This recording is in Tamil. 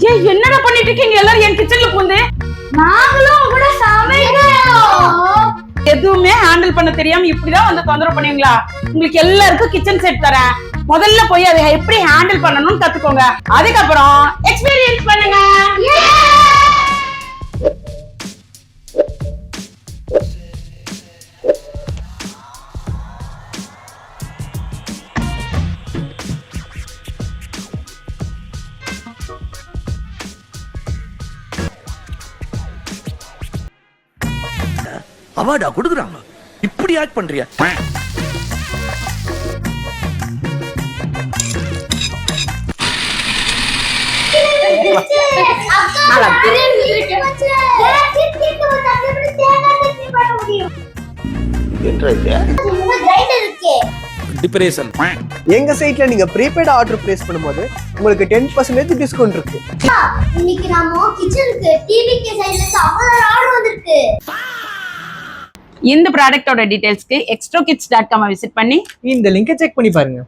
ஏய் என்னடா பண்ணிட்டு இருக்கீங்க எல்லாரும் என் கிச்சன்ல பூந்து? நாங்களும் கூட சமைக்கிறோம். எதுவுமே ஹேண்டில் பண்ண தெரியாம இப்படிதான் வந்து தொந்தரவு பண்ணுவீங்களா? உங்களுக்கு எல்லாருக்கும் கிச்சன் செட் தரேன். முதல்ல போய் அதை எப்படி ஹேண்டில் பண்ணணும்னு கத்துக்கோங்க. அதுக்கப்புறம் எக்ஸ்பீரியன்ஸ் பண்ணுங்க. அவார்டா கொடுக்குறாங்க, இப்படி ஆக்ட் பண்றியா? டிப்ரேஷன். எங்க சைட்ல நீங்க ப்ரீபெய்ட் ஆர்டர் பிளேஸ் பண்ணும்போது உங்களுக்கு 10% டிஸ்கவுண்ட் இருக்கு. இன்னைக்கு நாம கிச்சனுக்கு டிவிக்கு சைடுல அவ்வளவு ஆர்டர் வந்திருக்கு. இந்த ப்ராடக்ட்டோட டீடைல்ஸ்க்கு extrokits.com விசிட் பண்ணி இந்த லிங்கை செக் பண்ணி பாருங்க.